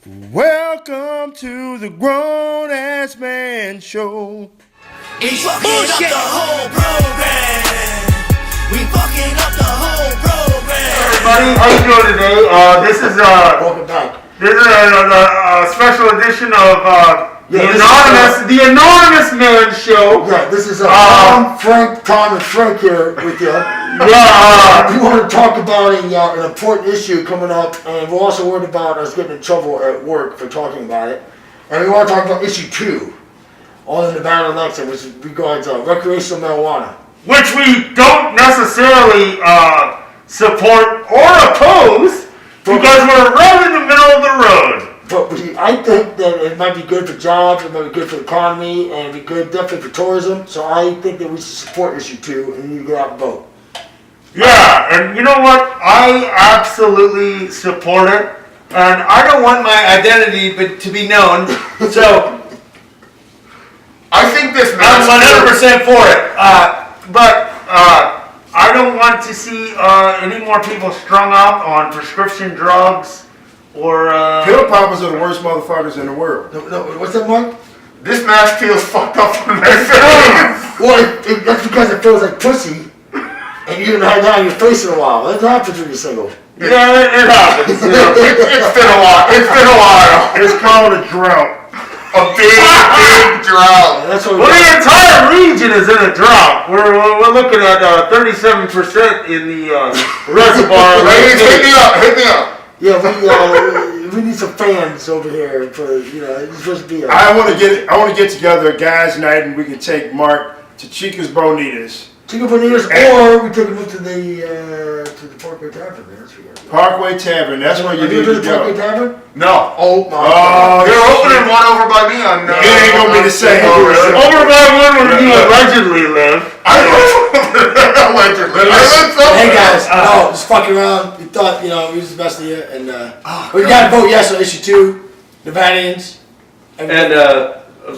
Welcome to the Grown Ass Man Show. It's fucking up the whole program. We fucking up the whole program. Everybody, how you doing today? Welcome back. This is a special edition of the Anonymous Man Show. Yeah, this is Tom, and Frank here with you. We want to talk about an important issue coming up, and we're also worried about us getting in trouble at work for talking about it. And we want to talk about issue 2 on the Nevada election, which regards recreational marijuana. Which we don't necessarily support or oppose because we're right in the middle of the road. But I think that it might be good for jobs, it might be good for the economy, and it'd be good definitely for tourism. So I think that we should support issue 2, and you go out and vote. Yeah, and you know what? I absolutely support it, and I don't want my identity to be known, so I think this I'm man's 100% for it. But I don't want to see any more people strung up on prescription drugs or Pill poppers are the worst motherfuckers in the world. No, what's that, Mark? This match feels fucked up from their face. Well, that's because it feels like pussy, and you haven't had that on your face in a while. That happens when you're single. Yeah, it happens. You know. It's been a while. It's been a while. It's called a drought. A big drought. And that's what Well, the entire region is in a drought. We're looking at 37% in the reservoir. Ladies, hit me up. Hit me up. Yeah, we need some fans over here for it's supposed to be. I want to get together a guys' night and we can take Mark to Chica's Bonitas. Chicken Bonitas, or we take them to the Parkway Tavern. Man. That's what we gotta do. Parkway Tavern, that's where you Have you need been to to the Parkway go. Tavern? No. Oh my Oh, God. They're opening one over by me on. It ain't gonna be the same. Oh, really? Over by one where you allegedly live. I allegedly. I live somewhere. Hey guys, no, just fucking around. We thought he was the best of you, and we gotta vote yes on issue 2. Nevadians. And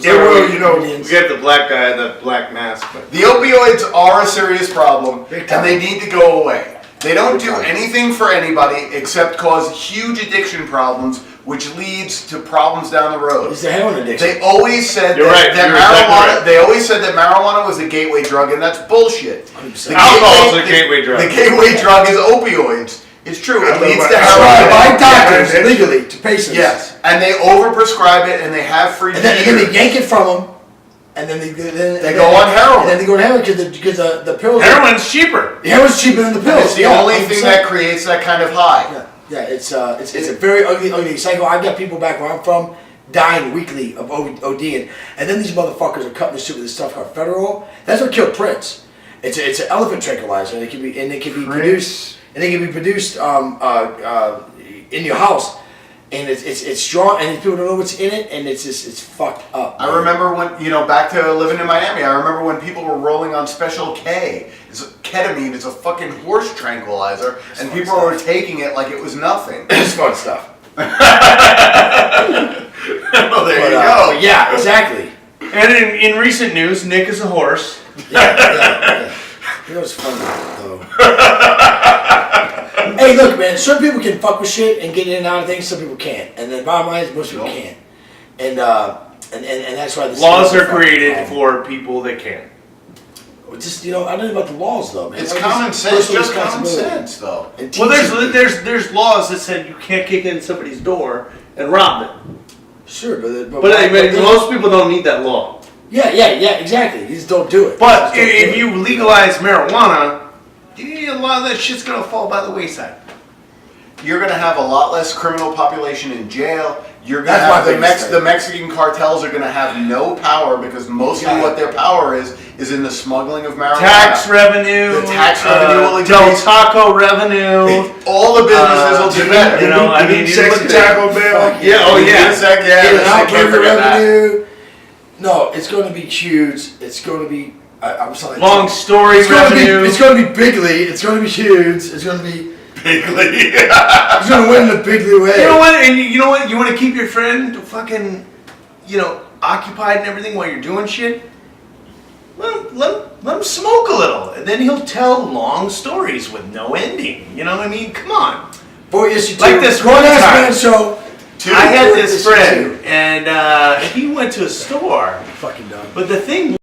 Indians. we got the black guy, the black mask. But The opioids are a serious problem, Big time. and they need to go away. They don't do anything for anybody except cause huge addiction problems, which leads to problems down the road. It's the heroin addiction. They always said You're right, that you're exactly marijuana. right. They always said that marijuana was a gateway drug, and that's bullshit. 100%. The Alcohol's a gateway drug. The gateway drug is opioids. It's true. It leads to That's right, heroin. by doctors legally to patients. Yes, and they overprescribe it, and they have free. And then they dealers. yank it from them, and then they go on heroin. And then they go on heroin because the pills. heroin's cheaper. Heroin's cheaper than the And pills. it's the only thing that creates that kind of high. Yeah, it's a very ugly cycle. I've got people back where I'm from dying weekly of ODing, and then these motherfuckers are cutting this shit with this stuff called Federal. That's what killed Prince. It's an elephant tranquilizer, and it can be produced. And they can be produced in your house, and it's strong, and people don't know what's in it, and it's fucked up. I remember when, back to living in Miami, I remember when people were rolling on Special K. Ketamine is a fucking horse tranquilizer, and people were taking it like it was nothing. It's fun stuff. Well, there you go. But yeah, exactly. And in recent news, Nick is a horse. Yeah. It was fun though. Hey, look, man. Some people can fuck with shit and get in and out of things. Some people can't. And the bottom line is most people can't. And that's why the Laws are created for people that can. Just I don't know about the laws though, man. It's Like, common sense, personal just common responsibility. sense, though. And Well, teaching- there's laws that said you can't kick in somebody's door and rob them. Sure, but Most people don't need that law. yeah, exactly. You just don't do it. But Just don't do if it. you legalize marijuana, a lot of that shit's gonna fall by the wayside. You're going to have a lot less criminal population in jail. You're going to That's have my biggest thing. the Mexican cartels are going to have no power because mostly what their power is in the smuggling of marijuana. Tax revenue, The tax revenue will Del increase. Taco revenue. All the businesses will do better. You know, I mean, you Sexy look at Taco Bell. Yeah, oh yeah. Get I out can't the forget that. revenue. No, it's going to be huge. It's going to be. I'm sorry. Long story It's going to revenue. be. It's going to be bigly. It's going to be huge. It's going to be. Bigly. He's going to win in a bigly way. You know what? And you know what? You want to keep your friend fucking, occupied and everything while you're doing shit? Let him smoke a little. And then he'll tell long stories with no ending. You know what I mean? Come on. Boy, issue 2. Like this Grown one Ass time. Man Show. Two. I had This this is friend, and he went to a store, Fucking dumb. but the thing